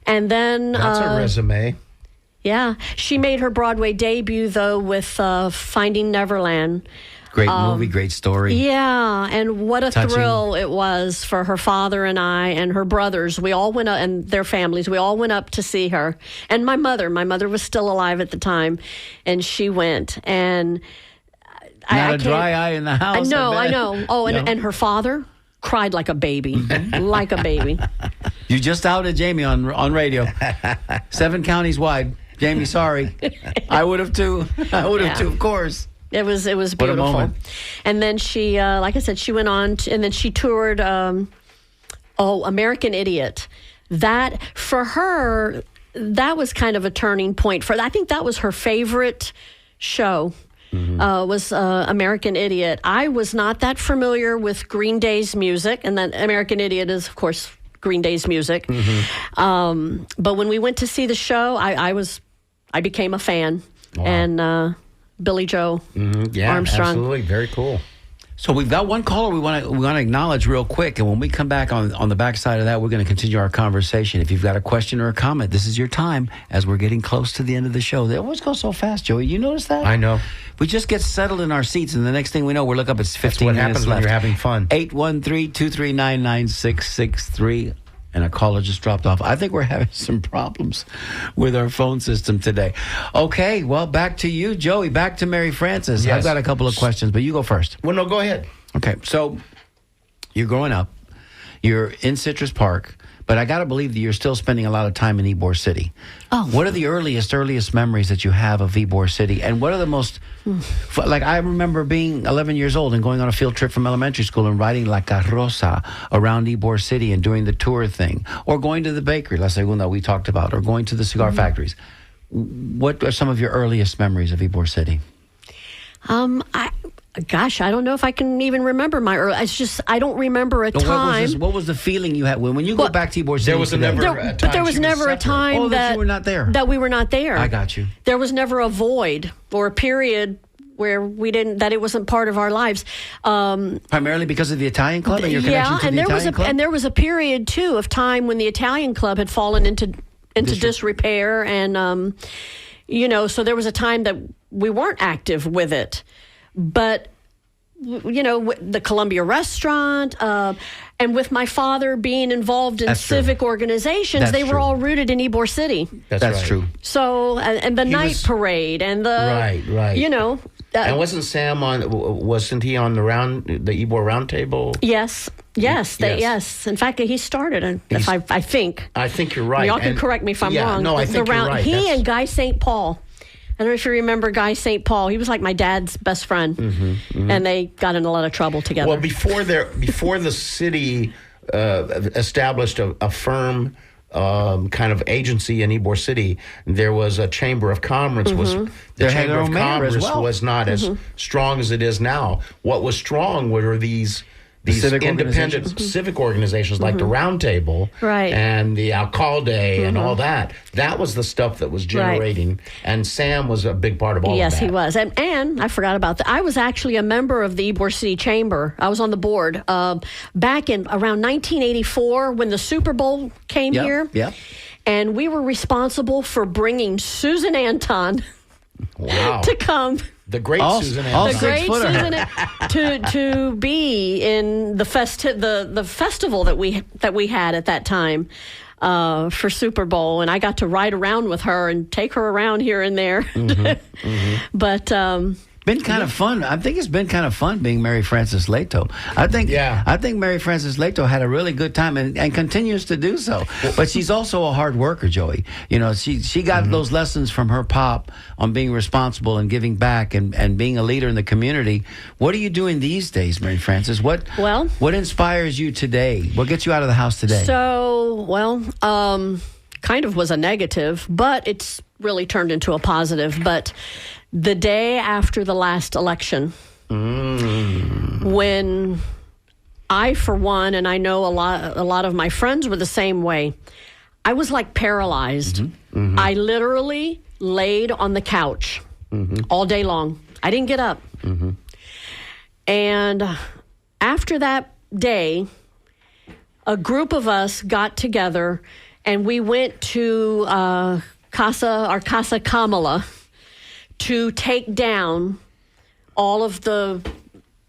And then That's a resume. Yeah. She made her Broadway debut, though, with Finding Neverland. Great movie, great story. Yeah, and what a Touching. thrill it was for her father and I and her brothers. We all went up, and their families, we all went up to see her. And my mother was still alive at the time, and she went. And Not a dry eye in the house. I know. Oh, and, Yeah. and her father cried like a baby, like a baby. You just outed Jamie on radio. 7 counties wide. Jamie, sorry. I would have too. Of course. It was What a beautiful. moment. And then she, like I said, she went on, and then she toured, American Idiot. That, for her, that was kind of a turning point. I think that was her favorite show. Was American Idiot. I was not that familiar with Green Day's music, and then American Idiot is, of course, Green Day's music. But when we went to see the show, I became a fan. Wow. And Billy Joe Yeah, Armstrong. absolutely. Very cool. So we've got one caller we want to acknowledge real quick, and when we come back on the backside of that, we're going to continue our conversation. If you've got a question or a comment, this is your time as we're getting close to the end of the show. They always go so fast, Joey. You notice that? I know. We just get settled in our seats, and the next thing we know, we're looking up. It's 15 what minutes happens left. when you're having fun. 813-239-9663. And a caller just dropped off. I think we're having some problems with our phone system today. Okay, well, back to you, Joey. Back to Mary Frances. Yes. I've got a couple of questions, but you go first. Well, no, go ahead. Okay, so you're growing up. You're in Citrus Park, but I got to believe that you're still spending a lot of time in Ybor City. Oh. What are the earliest memories that you have of Ybor City? And what are the most, like I remember being 11 years old and going on a field trip from elementary school and riding La Carroza around Ybor City and doing the tour thing, or going to the bakery, La Segunda we talked about, or going to the cigar factories. What are some of your earliest memories of Ybor City? I don't know if I can even remember my early. It's just I don't remember a time. What was the feeling you had when you go back to Ybor City? There was today? never a time There was she was never a separate. time that you were not there. That we were not there. I got you. There was never a void or a period where that it wasn't part of our lives. Primarily because of the Italian club and your connection to and the there was Italian club? and there was a period too of time when the Italian club had fallen into disrepair, and so there was a time that we weren't active with it, but. The Columbia restaurant, and with my father being involved in That's true. civic organizations, That's they were true. all rooted in Ybor City. That's right. true. So, and the night was- parade and the Right. And wasn't Sam wasn't he on the Ybor round table? Yes. Yes. In fact, he started it. If I think. I think you're right. Y'all can And- correct me if I'm wrong. No, I think you're right. He That's- and Guy St. Paul. I don't know if you remember Guy St. Paul. He was like my dad's best friend, and they got in a lot of trouble together. Well, before the city established a firm kind of agency in Ybor City, there was a chamber of commerce. The They had chamber their of own mayor as commerce well. was not as strong as it is now. What was strong were these civic independent organizations? civic organizations like the Round Table, Right. and the Alcalde, and all that. That was the stuff that was generating, and Sam was a big part of all of that. Yes, he was. And I forgot about that. I was actually a member of the Ybor City Chamber. I was on the board back in around 1984 when the Super Bowl came here. Yeah. And we were responsible for bringing Susan Anton Wow. to come. The great Oh, Susan oh, The Anton. great 6-footer. Susan to be in the festival that we had at that time for Super Bowl, and I got to ride around with her and take her around here and there. But Been kind of fun. I think it's been kind of fun being Mary Frances Leto. I think Mary Frances Leto had a really good time and continues to do so. But she's also a hard worker, Joey. She got those lessons from her pop on being responsible and giving back and being a leader in the community. What are you doing these days, Mary Frances? What inspires you today? What gets you out of the house today? Kind of was a negative, but it's really turned into a positive. But the day after the last election, when I, for one, and I know a lot of my friends were the same way, I was like paralyzed. I literally laid on the couch all day long. I didn't get up. And after that day, a group of us got together and we went to Casa Kamala to take down all of the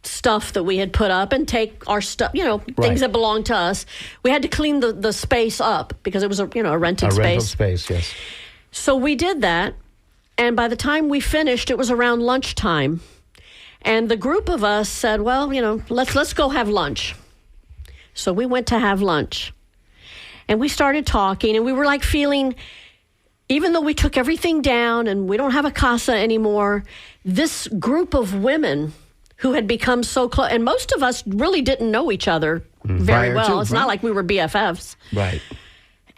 stuff that we had put up and take our stuff, things that belonged to us. We had to clean the space up because it was a rented space. Rental space, yes. So we did that, and by the time we finished, it was around lunchtime. And the group of us said, well, let's go have lunch. So we went to have lunch. And we started talking, and we were like feeling, even though we took everything down and we don't have a casa anymore, this group of women who had become so close, and most of us really didn't know each other very well. It's not like we were BFFs. Right.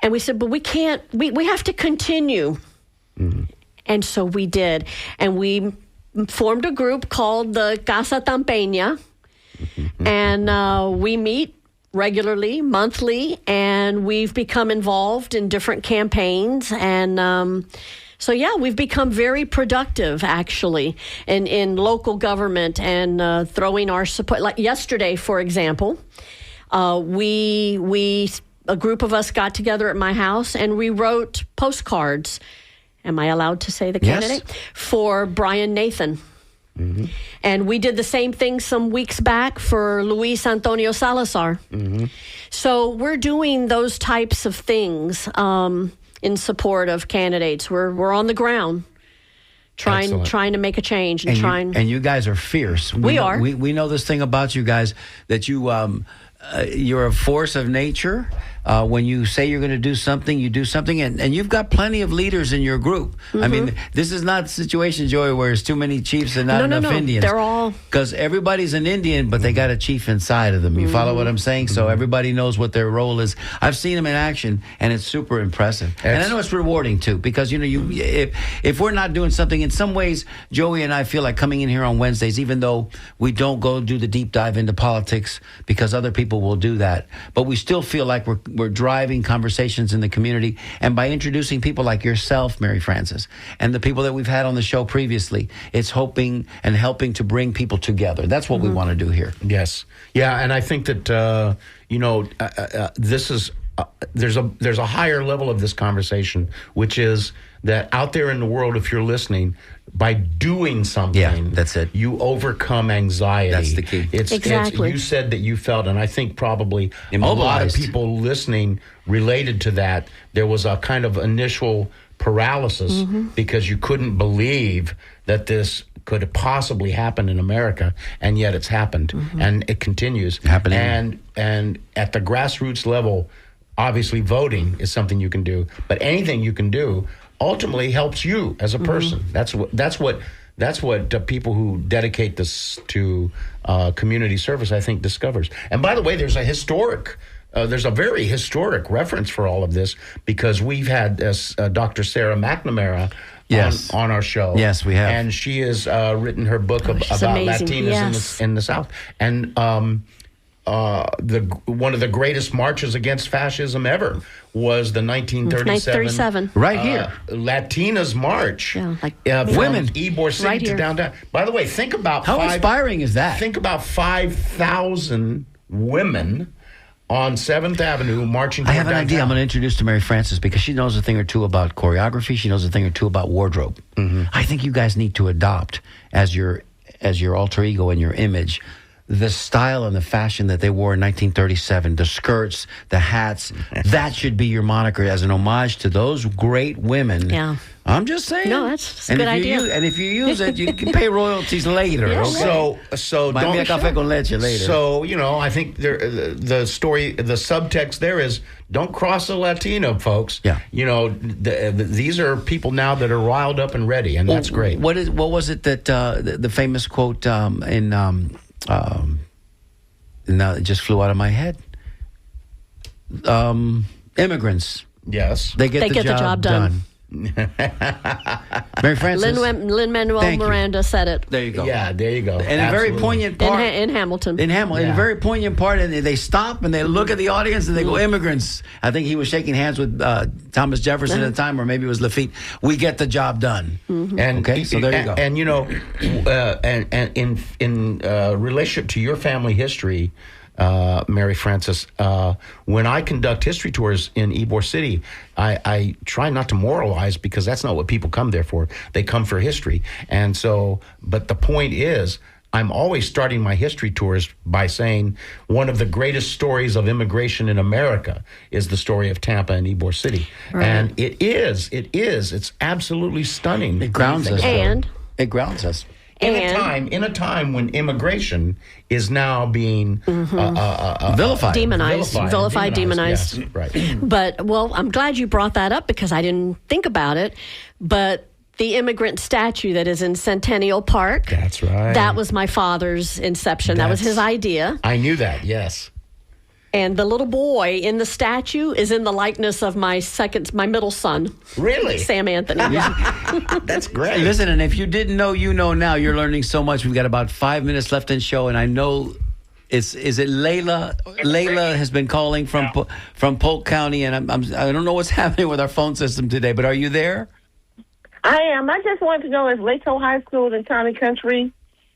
And we said, but we can't, we have to continue. And so we did. And we formed a group called the Casa Tampeña. And we meet regularly, monthly, and we've become involved in different campaigns. And So, yeah, we've become very productive, actually, in local government and throwing our support. Like yesterday, for example, we a group of us got together at my house and we wrote postcards. Am I allowed to say the candidate? Yes. For Brian Nathan. Mm-hmm. And we did the same thing some weeks back for Luis Antonio Salazar. Mm-hmm. So we're doing those types of things in support of candidates. We're on the ground trying to make a change and you guys are fierce. We are. We know this thing about you guys, that you're a force of nature. When you say you're going to do something, you do something, and you've got plenty of leaders in your group. Mm-hmm. I mean, this is not a situation, Joey, where there's too many chiefs and not enough Indians. They're all... Because everybody's an Indian, but they got a chief inside of them. You follow what I'm saying? So everybody knows what their role is. I've seen them in action, and it's super impressive. And I know it's rewarding, too, because, if we're not doing something, in some ways, Joey and I feel like coming in here on Wednesdays, even though we don't go do the deep dive into politics because other people will do that, but we still feel like we're driving conversations in the community, and by introducing people like yourself, Mary Frances, and the people that we've had on the show previously, it's hoping and helping to bring people together. That's what we want to do here. Yes. Yeah, and I think that this is there's a higher level of this conversation, which is that out there in the world, if you're listening, by doing something, that's it. You overcome anxiety. That's the key. Exactly. You said that you felt, and I think probably a lot of people listening related to that. There was a kind of initial paralysis because you couldn't believe that this could possibly happen in America, and yet it's happened, and it continues happening. And at the grassroots level, obviously voting is something you can do, but anything you can do ultimately helps you as a person. That's what people who dedicate this to community service, I think, discovers. And by the way, there's a very historic reference for all of this, because we've had Dr. Sarah McNamara on our show. Yes, we have. And she has written her book about Latinas in the South. And one of the greatest marches against fascism ever was the 1937 right here Latinas March. From women, Ybor City right to downtown. By the way, think about how inspiring is that? Think about 5,000 women on 7th Avenue marching. I have an idea. I'm going to introduce to Mary Frances, because she knows a thing or two about choreography. She knows a thing or two about wardrobe. I think you guys need to adopt as your alter ego and your image the style and the fashion that they wore in 1937, the skirts, the hats. That should be your moniker as an homage to those great women. Yeah. I'm just saying. No, that's a good idea. And if you use it, you can pay royalties later. Yeah, okay? So Buy me a café con leche later. So, I think the story, the subtext there is, don't cross a Latino, folks. Yeah. These are people now that are riled up and ready, and that's great. What was it that the famous quote now it just flew out of my head. Immigrants. Yes. They get the job done. Mary Frances. Lin-Manuel Miranda said it. There you go. Yeah, there you go. And a very poignant part. In Hamilton. In a very poignant part, and they stop and they look at the audience and they go, immigrants. I think he was shaking hands with Thomas Jefferson at the time, or maybe it was Lafitte. We get the job done. And okay, so there you go. And in relationship to your family history, Mary Frances, when I conduct history tours in Ybor City, I try not to moralize, because that's not what people come there for. They come for history. And so, but the point is, I'm always starting my history tours by saying one of the greatest stories of immigration in America is the story of Tampa and Ybor City. Right. And it's absolutely stunning. It grounds us. It grounds us. In a time when immigration is now being vilified, demonized. Yes, right. But I'm glad you brought that up, because I didn't think about it. But the immigrant statue that is in Centennial Park. That's right. That was my father's inception. That was his idea. I knew that. Yes. And the little boy in the statue is in the likeness of my middle son. Really? Sam Anthony. Yeah. That's great. Hey, listen, and if you didn't know, you know now. You're learning so much. We've got about 5 minutes left in show, and I know is it Layla? Layla has been calling from Polk County, and I don't know what's happening with our phone system today, but are you there? I am. I just wanted to know if Lato High School in Town and Country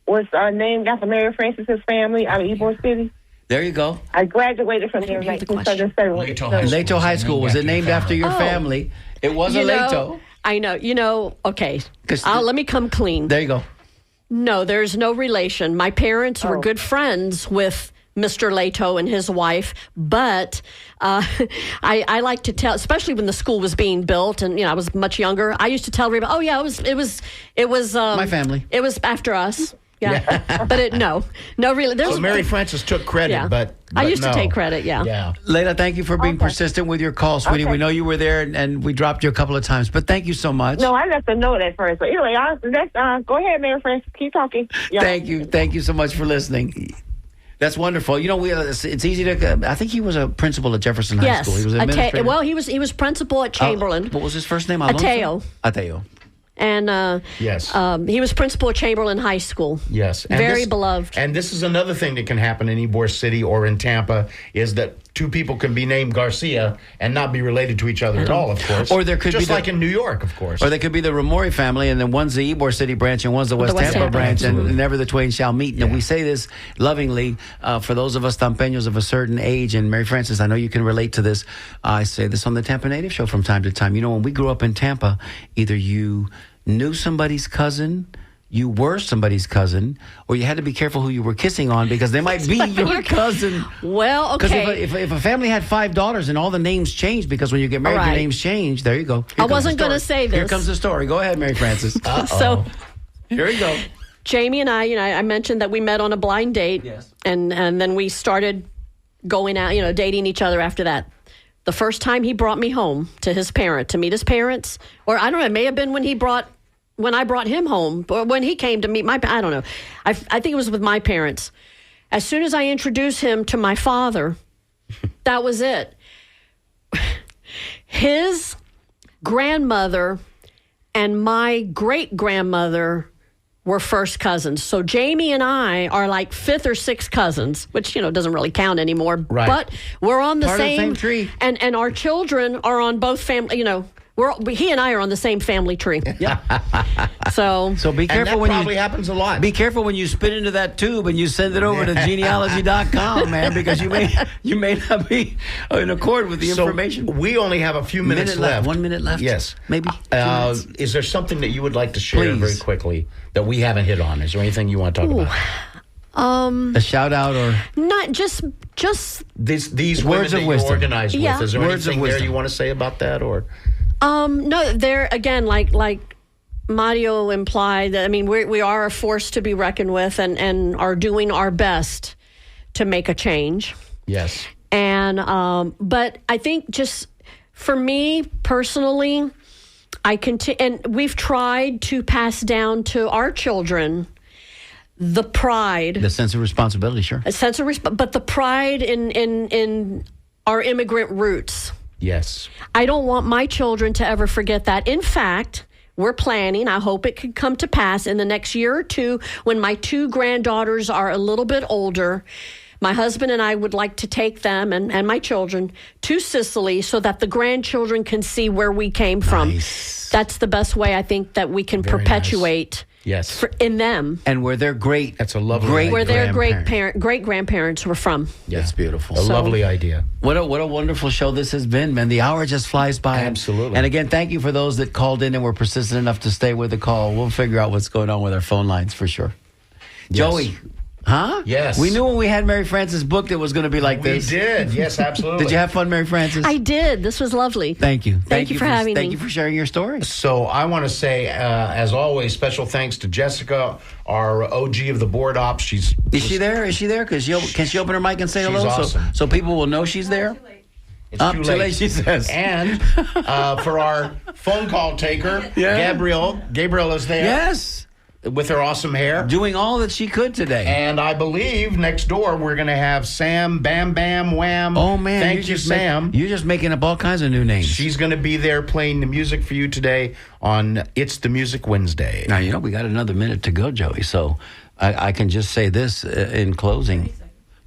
was named after Mary Francis's family out of Ybor City. There you go. I graduated from there in hear the question. 1977. Lato High School. Was it named after your family? It was a Lato. I know. Okay. 'Cause Let me come clean. There you go. No, there's no relation. My parents were good friends with Mr. Lato and his wife, but I like to tell, especially when the school was being built, and I was much younger. I used to tell everybody, "Oh yeah, it was my family. It was after us." Yeah, but no, really. So Mary Frances took credit, but I used no. to take credit. Yeah. Yeah. Layla, thank you for being persistent with your call, sweetie. Okay. We know you were there, and we dropped you a couple of times, but thank you so much. No, I left a note at first. But anyway, go ahead, Mary Frances. Keep talking. Yeah. Thank you so much for listening. That's wonderful. It's easy to. I think he was a principal at Jefferson High School. He was an administrator. Well, he was principal at Chamberlain. What was his first name? Ateo. Ateo. And Yes. He was principal at Chamberlain High School. Yes. And Very beloved. And this is another thing that can happen in Ybor City or in Tampa is that two people can be named Garcia and not be related to each other at all, of course. Or there could just be like in New York, of course. Or they could be the Ramori family, and then one's the Ybor City branch, and one's the West Tampa branch, and never the twain shall meet. And we say this lovingly for those of us Tampeños of a certain age. And Mary Frances, I know you can relate to this. I say this on the Tampa Native Show from time to time. When we grew up in Tampa, either you knew somebody's cousin, you were somebody's cousin, or you had to be careful who you were kissing on because they might be your cousin. Well, okay. Because if a family had 5 daughters and all the names changed, because when you get married, your names change. There you go. I wasn't going to say this. Here comes the story. Go ahead, Mary Frances. So here we go. Jamie and I mentioned that we met on a blind date. Yes. And then we started going out, dating each other after that. The first time he brought me home to meet his parents, or I don't know, it may have been when I brought him home, or when he came to meet I don't know. I think it was with my parents. As soon as I introduced him to my father, that was it. His grandmother and my great-grandmother were first cousins. So Jamie and I are like 5th or 6th cousins, which, doesn't really count anymore. Right. But we're on the Part of the same tree. And our children are on both family, he and I are on the same family tree. Yeah. So be and careful that when probably happens a lot. Be careful when you spit into that tube and you send it over to genealogy.com, man, because you may not be in accord with the information. We only have a few minutes left. 1 minute left. Yes. Maybe. Is there something that you would like to share Please. very quickly that we haven't hit on? Is there anything you want to talk about? A shout out or not just These words women of that wisdom. you organize Yeah. with. Is there Words of anything there wisdom. you want to say about that? Or no, they're again like Mario implied. That, we are a force to be reckoned with, and are doing our best to make a change. yes. And but I think just for me personally, and we've tried to pass down to our children the pride, the sense of responsibility, sure. a sense of but the pride in our immigrant roots. Yes. I don't want my children to ever forget that. In fact, we're planning, I hope it could come to pass in the next year or two when my 2 granddaughters are a little bit older. My husband and I would like to take them and my children to Sicily so that the grandchildren can see where we came from. Nice. That's the best way I think that we can Very perpetuate Yes. in them. And where their That's a lovely great idea. Where their grandparent. great grandparents were from. That's beautiful. A lovely idea. What a wonderful show this has been, man. The hour just flies by. Absolutely. And again, thank you for those that called in and were persistent enough to stay with the call. We'll figure out what's going on with our phone lines for sure. Yes. Joey, huh? Yes. We knew when we had Mary Frances booked it was going to be like We this. did. Yes, absolutely. Did you have fun, Mary Frances? I did. This was lovely. Thank you. Thank you for having me. Thank you for sharing your story. So I want to say, as always, special thanks to Jessica, our OG of the board ops. Is she there? Is she there? Can she open her mic and say She's hello? awesome. So people will know she's there? It's Up too too late. late, she says. And for our phone call taker, Yeah. Gabriel is there. Yes. With her awesome hair. Doing all that she could today. And I believe next door we're going to have Sam Bam Bam Wham. Oh, man. Thank you, Sam. You're just making up all kinds of new names. She's going to be there playing the music for you today on It's the Music Wednesday. Now, we got another minute to go, Joey. So I can just say this in closing.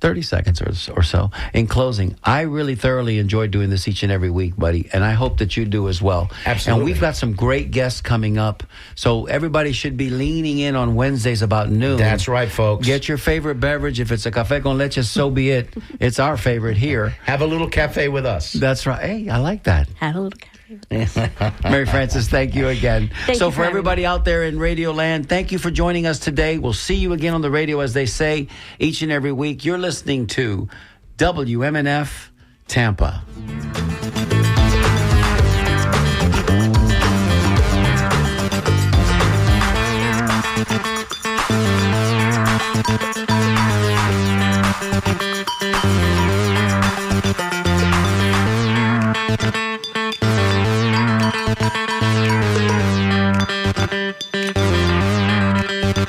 30 seconds or so. In closing, I really thoroughly enjoy doing this each and every week, buddy, and I hope that you do as well. Absolutely. And we've got some great guests coming up, so everybody should be leaning in on Wednesdays about noon. That's right, folks. Get your favorite beverage. If it's a café con leche, so be it. It's our favorite here. Have a little cafe with us. That's right. Hey, I like that. Have a little cafe. Mary Frances, thank you again. Thank so you for for everybody out there in Radio Land, thank you for joining us today. We'll see you again on the radio, as they say, each and every week. You're listening to WMNF Tampa.